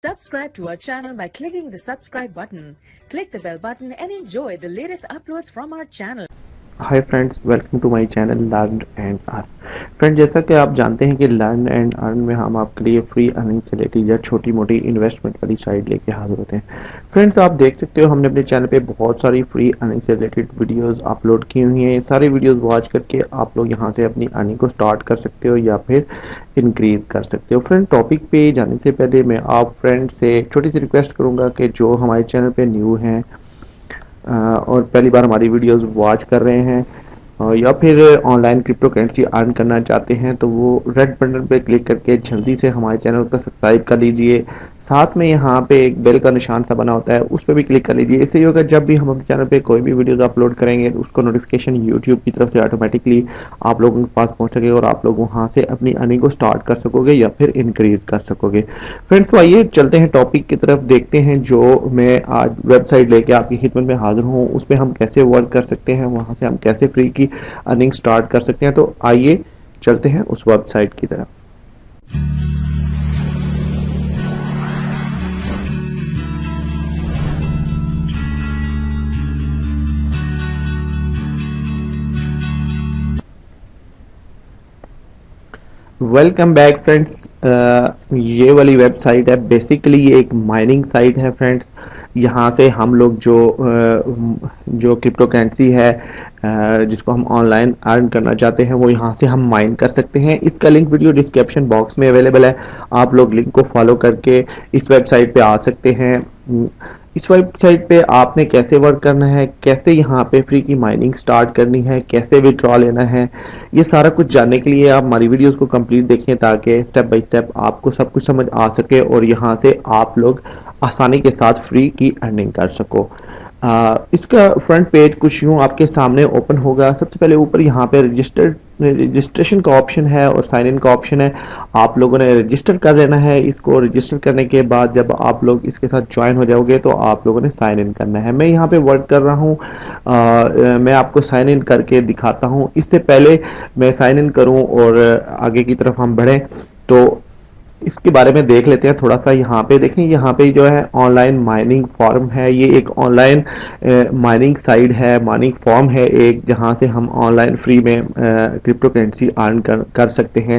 Subscribe to our channel by clicking the subscribe button. Click the bell button and enjoy the latest uploads from our channel. Hi friends, welcome to my channel learn and earn. Friend, जैसा कि आप जानते हैं कि learn and earn में हम आपके लिए फ्री अर्निंग से रिलेटेड या छोटी मोटी इन्वेस्टमेंट वाली साइट लेके हाजिर होते हैं। फ्रेंड्स, आप देख सकते हो हमने अपने चैनल पे बहुत सारी फ्री अर्निंग से रिलेटेड वीडियोस अपलोड की हुई हैं। ये सारी वीडियोस वॉच करके आप लोग यहाँ से अपनी अर्निंग को स्टार्ट कर सकते हो या फिर इंक्रीज कर सकते हो। फ्रेंड, टॉपिक पे जाने से पहले मैं आप फ्रेंड से छोटी सी रिक्वेस्ट करूँगा कि जो हमारे चैनल पे न्यू हैं और पहली बार हमारी वीडियोस वॉच कर रहे हैं या फिर ऑनलाइन क्रिप्टो करेंसी अर्न करना चाहते हैं तो वो रेड बटन पे क्लिक करके जल्दी से हमारे चैनल को सब्सक्राइब कर लीजिए। साथ में यहाँ पे एक बेल का निशान सा बना होता है, उस पर भी क्लिक कर लीजिए। इससे ये होगा जब भी हम अपने चैनल पे कोई भी वीडियोस अपलोड करेंगे तो उसको नोटिफिकेशन यूट्यूब की तरफ से ऑटोमेटिकली आप लोगों के पास पहुँच सकेगा और आप लोग वहाँ से अपनी अर्निंग को स्टार्ट कर सकोगे या फिर इंक्रीज कर सकोगे। फ्रेंड्स, तो आइए चलते हैं टॉपिक की तरफ, देखते हैं जो मैं आज वेबसाइट लेके आपकी खिदमत में हाजिर हूँ उस पर हम कैसे वर्क कर सकते हैं, वहाँ से हम कैसे फ्री की अर्निंग स्टार्ट कर सकते हैं। तो आइए चलते हैं उस वेबसाइट की तरफ। Welcome back friends. ये वाली वेबसाइट है, बेसिकली ये एक माइनिंग साइट है फ्रेंड्स। यहाँ से हम लोग जो क्रिप्टो करेंसी है जिसको हम ऑनलाइन अर्न करना चाहते हैं वो यहाँ से हम माइन कर सकते हैं। इसका लिंक वीडियो डिस्क्रिप्शन बॉक्स में अवेलेबल है, आप लोग लिंक को फॉलो करके इस वेबसाइट पे आ सकते हैं। इस वेबसाइट पे आपने कैसे वर्क करना है, कैसे यहाँ पे फ्री की माइनिंग स्टार्ट करनी है, कैसे विड्रॉ लेना है, ये सारा कुछ जानने के लिए आप हमारी वीडियोस को कंप्लीट देखें ताकि स्टेप बाय स्टेप आपको सब कुछ समझ आ सके और यहाँ से आप लोग आसानी के साथ फ्री की अर्निंग कर सको। इसका फ्रंट पेज कुछ यूँ आपके सामने ओपन होगा। सबसे पहले ऊपर यहाँ पे रजिस्ट्रेशन का ऑप्शन है और साइन इन का ऑप्शन है। आप लोगों ने रजिस्टर कर लेना है। इसको रजिस्टर करने के बाद जब आप लोग इसके साथ ज्वाइन हो जाओगे तो आप लोगों ने साइन इन करना है। मैं यहाँ पे वर्क कर रहा हूँ, मैं आपको साइन इन करके दिखाता हूँ। इससे पहले मैं साइन इन करूँ और आगे की तरफ हम बढ़ें तो इसके बारे में देख लेते हैं थोड़ा सा। यहाँ पे देखें, यहाँ पे जो है ऑनलाइन माइनिंग फॉर्म है। ये एक ऑनलाइन माइनिंग साइट है, माइनिंग फॉर्म है एक, जहाँ से हम ऑनलाइन फ्री में क्रिप्टो करेंसी अर्न कर सकते हैं।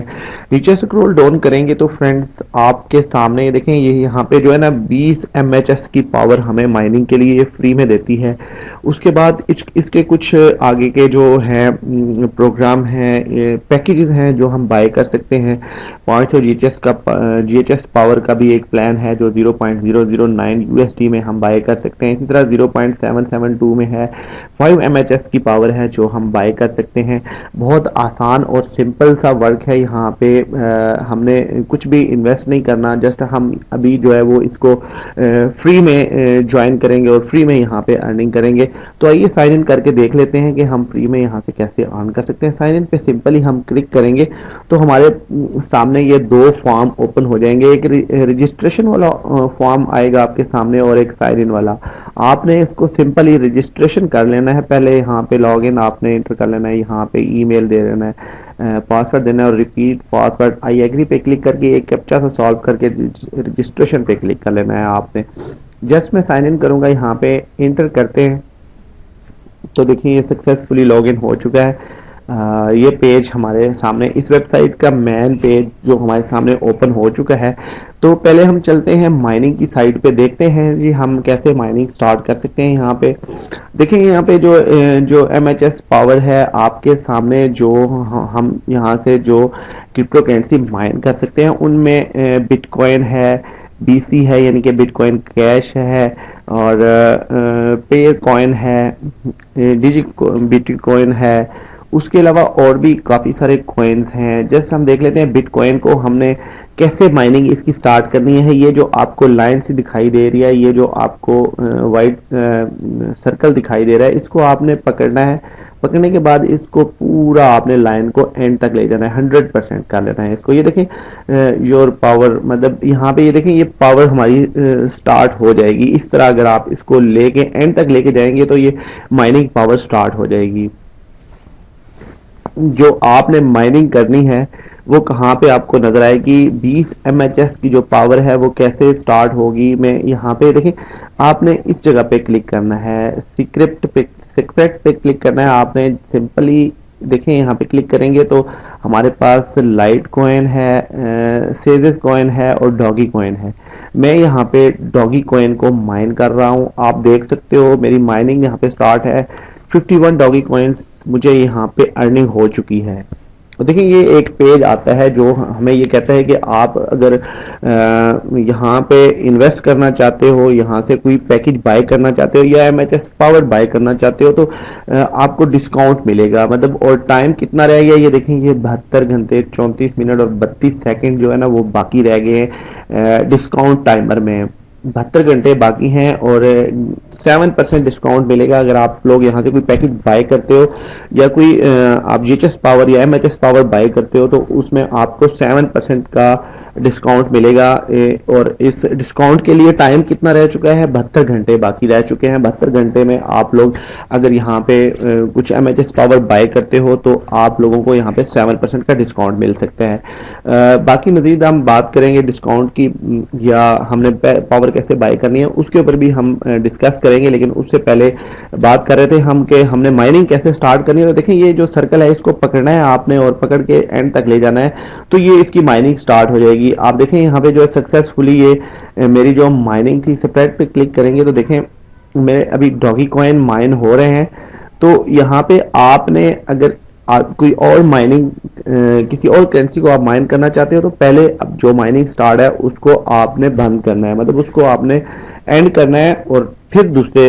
नीचे स्क्रॉल डाउन करेंगे तो फ्रेंड्स आपके सामने ये देखें, ये यहाँ पे जो है ना 20 mHz की पावर हमें माइनिंग के लिए फ्री में देती है। उसके बाद इसके कुछ आगे के जो हैं प्रोग्राम हैं, पैकेजेस हैं जो हम बाय कर सकते हैं। 500 GHz पावर का भी एक प्लान है जो 0.009 USD में हम बाय कर सकते हैं। इसी तरह 0.772 में है, 5 mHz की पावर है जो हम बाय कर सकते हैं। बहुत आसान और सिंपल सा वर्क है। यहाँ पे हमने कुछ भी इन्वेस्ट नहीं करना, जस्ट हम अभी जो है वो इसको फ्री में ज्वाइन करेंगे और फ्री में यहाँ पे अर्निंग करेंगे। तो आइए साइन इन करके देख लेते हैं कि हम फ्री में यहाँ से कैसे अर्न कर सकते हैं। साइन इन पे सिंपली हम क्लिक करेंगे तो हमारे सामने ये दो फॉर्म ओपन हो जाएंगे। एक रजिस्ट्रेशन वाला फॉर्म आएगा आपके सामने और एक साइन इन वाला। आपने इसको सिंपली रजिस्ट्रेशन कर लेना है। पहले यहाँ पे लॉग इन आपने एंटर कर लेना है, यहाँ पे ईमेल दे देना है, पासवर्ड देना है और रिपीट पासवर्ड आई एग्री पे क्लिक करके एक कैप्चा सा सॉल्व करके रजिस्ट्रेशन पे क्लिक कर लेना है आपने। जस्ट मैं साइन इन करूंगा, यहाँ पे एंटर करते हैं तो देखिए ये सक्सेसफुली लॉगिन हो चुका है। ये पेज हमारे सामने, इस वेबसाइट का मेन पेज जो हमारे सामने ओपन हो चुका है। तो पहले हम चलते हैं माइनिंग की साइट पे, देखते हैं जी हम कैसे माइनिंग स्टार्ट कर सकते हैं। यहाँ पे देखेंगे, यहाँ पे जो MHz पावर है आपके सामने, जो हम यहाँ से जो क्रिप्टो करेंसी माइन कर सकते हैं उनमें बिटकॉइन है, BC है यानी कि बिटकॉइन कैश है और पे कॉइन है, बिटकॉइन है। उसके अलावा और भी काफ़ी सारे कॉइन्स हैं। जस्ट हम देख लेते हैं बिटकॉइन को हमने कैसे माइनिंग इसकी स्टार्ट करनी है। ये जो आपको लाइन सी दिखाई दे रही है, ये जो आपको वाइट सर्कल दिखाई दे रहा है, इसको आपने पकड़ना है। पकड़ने के बाद इसको पूरा आपने लाइन को एंड तक ले जाना है, 100% कर लेना है इसको। ये देखें योर पावर, मतलब यहाँ पे ये देखें ये पावर हमारी स्टार्ट हो जाएगी। इस तरह अगर आप इसको लेके एंड तक लेके जाएंगे तो ये माइनिंग पावर स्टार्ट हो जाएगी। जो आपने माइनिंग करनी है वो कहाँ पे आपको नजर आएगी, 20 mHz की जो पावर है वो कैसे स्टार्ट होगी। मैं यहाँ पे देखें, आपने इस जगह पे क्लिक करना है, सीक्रेट पे क्लिक करना है आपने। सिंपली देखें यहाँ पे क्लिक करेंगे तो हमारे पास लाइट कॉइन है, सेजेस कॉइन है और डॉगी कॉइन है। मैं यहाँ पे डॉगी कॉइन को माइन कर रहा हूँ, आप देख सकते हो मेरी माइनिंग यहाँ पे स्टार्ट है। 51 डॉगी कॉइन्स मुझे यहाँ पे अर्निंग हो चुकी है। तो देखिए ये एक पेज आता है जो हमें ये कहता है कि आप अगर यहाँ पे इन्वेस्ट करना चाहते हो, यहाँ से कोई पैकेज बाय करना चाहते हो या एमएचएस पावर बाय करना चाहते हो तो आपको डिस्काउंट मिलेगा। मतलब और टाइम कितना रह गया ये देखें, ये 72 घंटे 34 मिनट और 32 सेकंड जो है ना वो बाकी रह गए हैं डिस्काउंट टाइमर में। 72 घंटे बाकी हैं और 7% डिस्काउंट मिलेगा अगर आप लोग यहाँ से कोई पैकेज बाय करते हो या कोई आप जीएचएस पावर या एमएचएस पावर बाय करते हो तो उसमें आपको 7% का डिस्काउंट मिलेगा। और इस डिस्काउंट के लिए टाइम कितना रह चुका है, 72 घंटे बाकी रह चुके हैं। 72 घंटे में आप लोग अगर यहाँ पे कुछ एमएचएस पावर बाय करते हो तो आप लोगों को यहाँ पे 7% का डिस्काउंट मिल सकता है। बाकी मजीद हम बात करेंगे डिस्काउंट की या हमने पावर कैसे बाय करनी है उसके ऊपर भी हम डिस्कस करेंगे, लेकिन उससे पहले बात कर रहे थे हम कि हमने माइनिंग कैसे स्टार्ट करनी है। तो देखिए ये जो सर्कल है इसको पकड़ना है आपने और पकड़ के एंड तक ले जाना है तो ये इसकी माइनिंग स्टार्ट हो जाएगी। आप देखें यहाँ पे जो सक्सेसफुली ये मेरी जो माइनिंग थी, सेपरेट पे क्लिक करेंगे तो देखें मेरे अभी डॉगी कॉइन माइन हो रहे हैं। तो यहाँ पे आपने अगर कोई और माइनिंग किसी और करेंसी को आप माइन करना चाहते हो तो पहले अब जो माइनिंग स्टार्ट है उसको आपने बंद करना है, मतलब उसको आपने एंड करना है और फिर दूसरे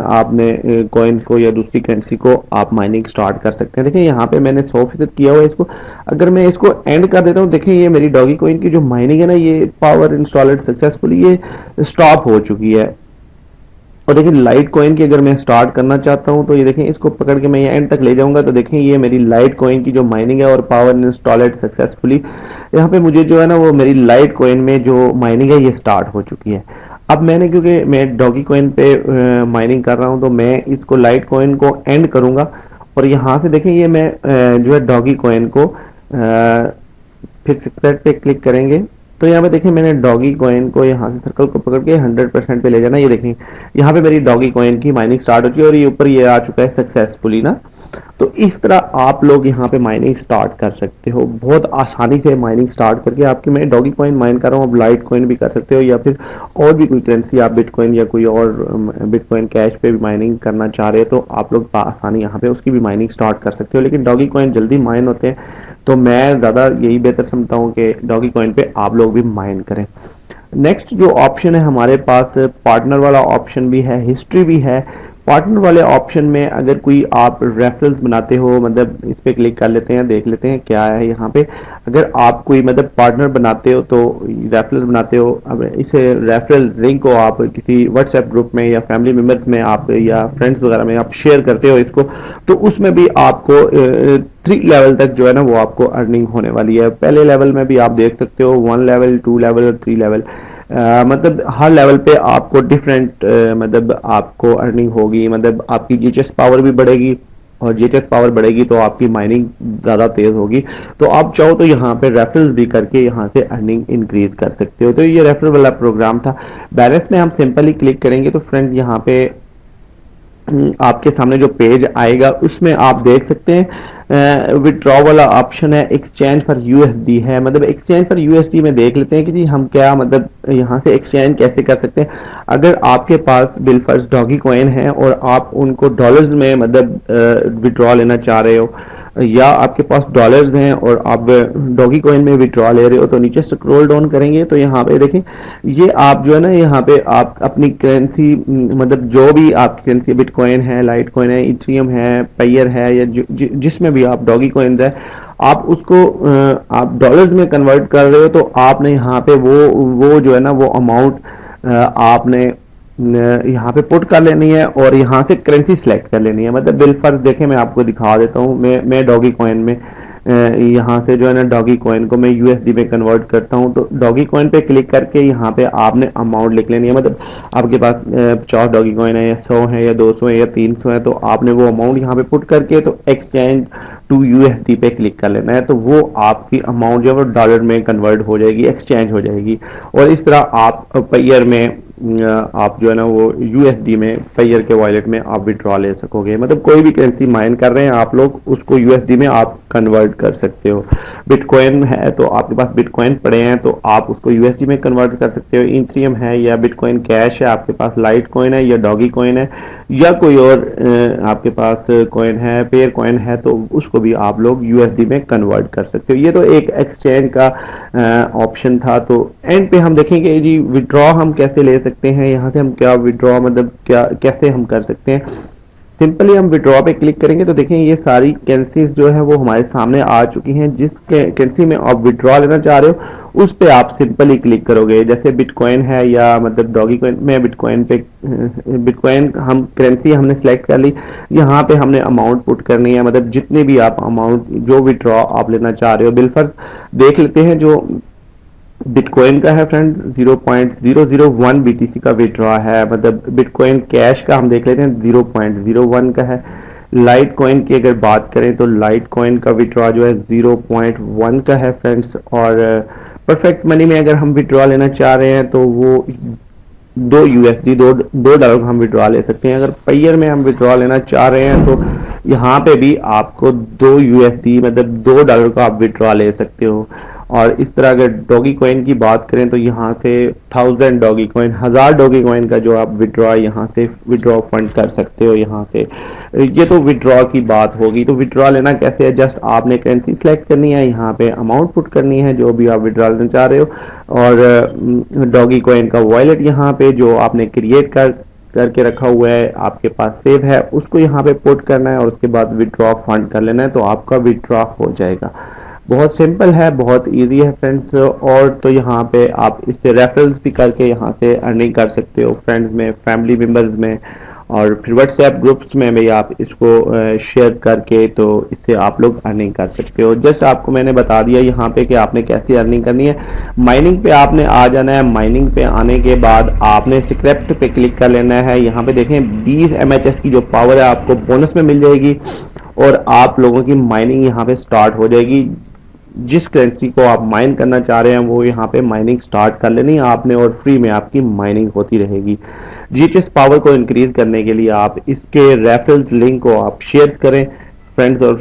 आपने कॉइन को या दूसरी करेंसी को आप माइनिंग स्टार्ट कर सकते हैं। देखिए यहाँ पे मैंने 100% किया हुआ है इसको। अगर मैं इसको एंड कर देता हूँ, देखिए ये मेरी डॉगी कॉइन की जो माइनिंग है ना ये पावर इंस्टॉलेड सक्सेसफुली ये स्टॉप हो चुकी है। और देखिए लाइट कॉइन की अगर मैं स्टार्ट करना चाहता हूं तो ये देखें इसको पकड़ के मैं ये एंड तक ले जाऊंगा तो देखें ये मेरी लाइट कॉइन की जो माइनिंग है और पावर इंस्टॉलेड सक्सेसफुली, यहाँ पे मुझे जो है ना वो मेरी लाइट कॉइन में जो माइनिंग है ये स्टार्ट हो चुकी है। अब मैंने क्योंकि मैं डॉगी कॉइन पे माइनिंग कर रहा हूं तो मैं इसको लाइट कॉइन को एंड करूंगा और यहाँ से देखें ये मैं जो है डॉगी कॉइन को फिर सीक्रेट पे क्लिक करेंगे तो यहाँ पे देखिए मैंने डॉगी कॉइन को यहाँ से सर्कल को पकड़ के 100% पे ले जाना। ये देखें यहाँ पे मेरी डॉगी कॉइन की माइनिंग स्टार्ट हो चुकी है और ये ऊपर ये आ चुका है सक्सेसफुली ना। तो इस तरह आप लोग यहाँ पे माइनिंग स्टार्ट कर सकते हो बहुत आसानी से। माइनिंग स्टार्ट करके आपकी मैं डॉगी कॉइन माइन कर रहा हूँ, अब लाइट कॉइन भी कर सकते हो या फिर और भी कोई करेंसी आप बिटकॉइन या कोई और बिटकॉइन कैश पे भी माइनिंग करना चाह रहे हो तो आप लोग आसानी यहाँ पे उसकी भी माइनिंग स्टार्ट कर सकते हो। लेकिन डॉगी कॉइन जल्दी माइन होते हैं तो मैं ज़्यादा यही बेहतर समझता हूँ कि डॉगी कॉइन पे आप लोग भी माइन करें। नेक्स्ट जो ऑप्शन है हमारे पास पार्टनर वाला ऑप्शन भी है, हिस्ट्री भी है। पार्टनर वाले ऑप्शन में अगर कोई आप रेफरल्स बनाते हो, मतलब इस पे क्लिक कर लेते हैं, देख लेते हैं क्या है यहाँ पे। अगर आप कोई मतलब पार्टनर बनाते हो तो रेफरल्स बनाते हो, अब इस रेफरल लिंक को आप किसी व्हाट्सएप ग्रुप में या फैमिली मेम्बर्स में आप या फ्रेंड्स वगैरह में आप शेयर करते हो इसको तो उसमें भी आपको 3 लेवल तक जो है ना वो आपको अर्निंग होने वाली है। पहले लेवल में भी आप देख सकते हो 1 लेवल 2 लेवल और 3 लेवल, मतलब हर लेवल पे आपको डिफरेंट मतलब आपको अर्निंग होगी। मतलब आपकी जीएचएस पावर भी बढ़ेगी और जीएचएस पावर बढ़ेगी तो आपकी माइनिंग ज़्यादा तेज होगी। तो आप चाहो तो यहाँ पे रेफरल्स भी करके यहाँ से अर्निंग इंक्रीज कर सकते हो। तो ये रेफरल वाला प्रोग्राम था। बैलेंस में हम सिंपली क्लिक करेंगे तो फ्रेंड्स यहाँ पे आपके सामने जो पेज आएगा उसमें आप देख सकते हैं विड्रॉ वाला ऑप्शन है, एक्सचेंज फॉर यूएसडी है। मतलब एक्सचेंज फॉर यूएसडी में देख लेते हैं कि जी हम क्या मतलब यहाँ से एक्सचेंज कैसे कर सकते हैं। अगर आपके पास बिलफर्ज डॉगी कॉइन है और आप उनको डॉलर्स में मतलब विड्रॉ लेना चाह रहे हो या आपके पास डॉलर्स हैं और आप डॉगी कॉइन में विड्रॉ ले रहे हो तो नीचे स्क्रॉल डाउन करेंगे तो यहाँ पे देखें ये आप जो है ना यहाँ पे आप अपनी करेंसी मतलब जो भी आपकी करेंसी बिटकॉइन है, लाइट कॉइन है, इथेरियम है, पायर है या जिसमें भी आप डॉगी कॉइन है आप उसको आप डॉलर्स में कन्वर्ट कर रहे हो तो आपने यहाँ पे वो जो है ना वो अमाउंट आपने यहाँ पे पुट कर लेनी है और यहाँ से करेंसी सिलेक्ट कर लेनी है। मतलब बिल फर्ज देखें मैं आपको दिखा देता हूँ, मैं डॉगी कॉइन में यहाँ से जो है ना डॉगी कॉइन को मैं यूएसडी में कन्वर्ट करता हूँ। तो डॉगी कॉइन पे क्लिक करके यहाँ पे आपने अमाउंट लिख लेनी है। मतलब आपके पास 50 डॉगी कॉइन है या 100 है या 200 है या 300 है तो आपने वो अमाउंट यहाँ पे पुट करके तो एक्सचेंज टू यूएसडी पे क्लिक कर लेना है, तो वो आपकी अमाउंट जो है वो डॉलर में कन्वर्ट हो जाएगी, एक्सचेंज हो जाएगी। और इस तरह आप पेयर में आप जो है ना वो यूएसडी में पेयर के वॉलेट में आप विड्रॉ ले सकोगे। मतलब कोई भी करेंसी माइन कर रहे हैं आप लोग, उसको यूएसडी में आप कन्वर्ट कर सकते हो। बिटकॉइन है तो आपके पास बिटकॉइन पड़े हैं तो आप उसको यूएसडी में कन्वर्ट कर सकते हो। इथेरियम है या बिटकॉइन कैश है आपके पास, लाइट कॉइन है या डॉगी कॉइन है या कोई और आपके पास कॉइन है, पेयर कॉइन है, तो उसको भी आप लोग यूएसडी में कन्वर्ट कर सकते हो। ये तो एक एक्सचेंज का ऑप्शन था। तो एंड पे हम देखेंगे जी विड्रॉ हम कैसे ले सकते हैं, यहाँ से हम क्या विड्रॉ मतलब क्या कैसे हम कर सकते हैं। सिंपली हम विड्रॉ पे क्लिक करेंगे तो देखें ये सारी करेंसीज जो है वो हमारे सामने आ चुकी हैं। जिस करेंसी में आप विड्रॉ लेना चाह रहे हो उस पे आप सिंपली क्लिक करोगे। जैसे बिटकॉइन है या मतलब डॉगी कॉइन में बिटकॉइन पे, बिटकॉइन हम करेंसी हमने सेलेक्ट कर ली, यहाँ पे हमने अमाउंट पुट करनी है। मतलब जितने भी आप अमाउंट जो विड्रॉ आप लेना चाह रहे हो, बिलफर्ज देख लेते हैं जो बिटकॉइन का है फ्रेंड्स 0.001 बीटीसी का विड्रॉ है। मतलब बिटकॉइन कैश का हम देख लेते हैं 0.01 का है। लाइट कॉइन की अगर बात करें तो लाइट कॉइन का विड्रॉ जो है 0.1 का है फ्रेंड्स। और परफेक्ट मनी में अगर हम विड्रॉ लेना चाह रहे हैं तो वो 2 यूएसडी $2 का हम विड्रॉ ले सकते हैं। अगर पेयर में हम विड्रॉ लेना चाह रहे हैं तो यहाँ पे भी आपको 2 यूएसडी मतलब $2 का आप विड्रॉ ले सकते हो। और इस तरह अगर डॉगी कॉइन की बात करें तो यहाँ से 1000 डॉगी कॉइन, 1000 डॉगी कॉइन का जो आप विड्रॉ यहाँ से विड्रॉ फंड कर सकते हो यहाँ से। ये तो विड्रॉ की बात होगी। तो विड्रॉ लेना कैसे है, जस्ट आपने करेंसी सेलेक्ट करनी है, यहाँ पे अमाउंट पुट करनी है जो भी आप विड्रॉ लेना चाह रहे हो, और डॉगी कॉइन का वॉलेट यहाँ पे जो आपने क्रिएट करके रखा हुआ है आपके पास सेव है, उसको यहाँ पे पुट करना है और उसके बाद विड्रॉ फंड कर लेना है, तो आपका विड्रॉ हो जाएगा। बहुत सिंपल है, बहुत इजी है फ्रेंड्स। और तो यहाँ पे आप इससे रेफरल्स भी करके यहाँ से अर्निंग कर सकते हो, फ्रेंड्स में, फैमिली मेम्बर्स में, और फिर व्हाट्सएप ग्रुप्स में भी आप इसको शेयर करके तो इससे आप लोग अर्निंग कर सकते हो। जस्ट आपको मैंने बता दिया यहाँ पे कि आपने कैसे अर्निंग करनी है। माइनिंग पे आपने आ जाना है। माइनिंग पे आने के बाद आपने स्क्रिप्ट पे क्लिक कर लेना है। यहाँ पे देखें 20 MHS की जो पावर है आपको बोनस में मिल जाएगी और आप लोगों की माइनिंग यहाँ पे स्टार्ट हो जाएगी। जिस करेंसी को आप माइन करना चाह रहे हैं वो यहाँ पे माइनिंग स्टार्ट कर लेनी है आपने और फ्री में आपकी माइनिंग होती रहेगी। जीएचएस पावर को इंक्रीज करने के लिए आप इसके रेफरल्स लिंक को आप शेयर करें फ्रेंड्स और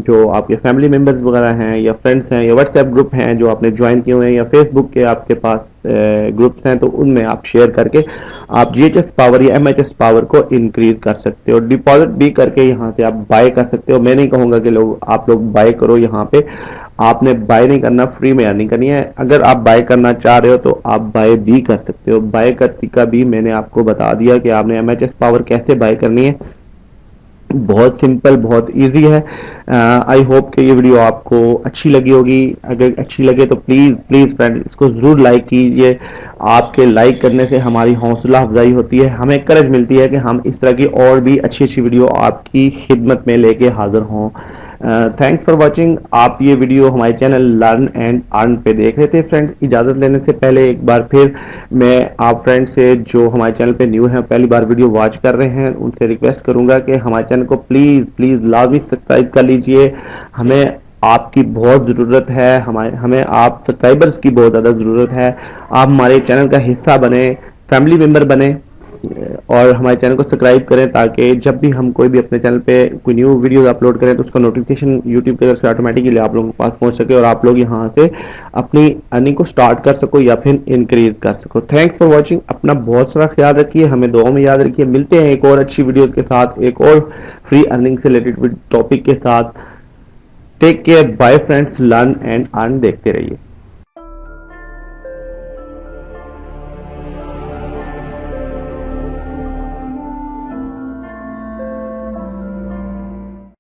जो आपके फैमिली मेंबर्स वगैरह हैं या फ्रेंड्स हैं या व्हाट्सएप ग्रुप हैं जो आपने ज्वाइन किए हुए हैं या फेसबुक के आपके पास ग्रुप्स हैं, तो उनमें आप शेयर करके आप जीएचएस पावर या एमएचएस पावर को इंक्रीज कर सकते हो। डिपॉजिट भी करके यहाँ से आप बाय कर सकते हो। मैं नहीं कहूँगा कि आप लोग बाय करो, यहाँ पे आपने बाय नहीं करना, फ्री में अर्निंग करनी है। अगर आप बाय करना चाह रहे हो तो आप बाय भी कर सकते हो। बाय का तरीका भी मैंने आपको बता दिया कि आपने एमएचएस पावर कैसे बाय करनी है। बहुत सिंपल, बहुत इजी है। आई होप कि ये वीडियो आपको अच्छी लगी होगी। अगर अच्छी लगे तो प्लीज फ्रेंड इसको जरूर लाइक कीजिए। आपके लाइक करने से हमारी हौसला अफजाई होती है, हमें करज मिलती है कि हम इस तरह की और भी अच्छी वीडियो आपकी खिदमत में लेके हाजिर हों। Thanks for watching. आप ये वीडियो हमारे चैनल लर्न एंड अर्न पे देख रहे थे फ्रेंड्स। इजाजत लेने से पहले एक बार फिर मैं आप फ्रेंड्स से जो हमारे चैनल पे न्यू है, पहली बार वीडियो वॉच कर रहे हैं, उनसे रिक्वेस्ट करूंगा कि हमारे चैनल को प्लीज लाजमी सब्सक्राइब कर लीजिए। हमें आपकी बहुत ज़रूरत है, हमें आप सब्सक्राइबर्स की बहुत ज़्यादा ज़रूरत है। आप हमारे चैनल का हिस्सा बने, फैमिली मेम्बर बने और हमारे चैनल को सब्सक्राइब करें ताकि जब भी हम कोई भी अपने चैनल पे कोई न्यू वीडियो अपलोड करें तो उसका नोटिफिकेशन यूट्यूब की तरफ से ऑटोमेटिकली आप लोगों के पास पहुंच सके और आप लोग यहां से अपनी अर्निंग को स्टार्ट कर सको या फिर इंक्रीज कर सको। Thanks for watching. अपना बहुत सारा ख्याल रखिए, हमें दुआ में याद रखिए। मिलते हैं एक और अच्छी वीडियो के साथ, एक और फ्री अर्निंग से रिलेटेड टॉपिक के साथ। Take care, bye friends. Learn and earn देखते रहिए।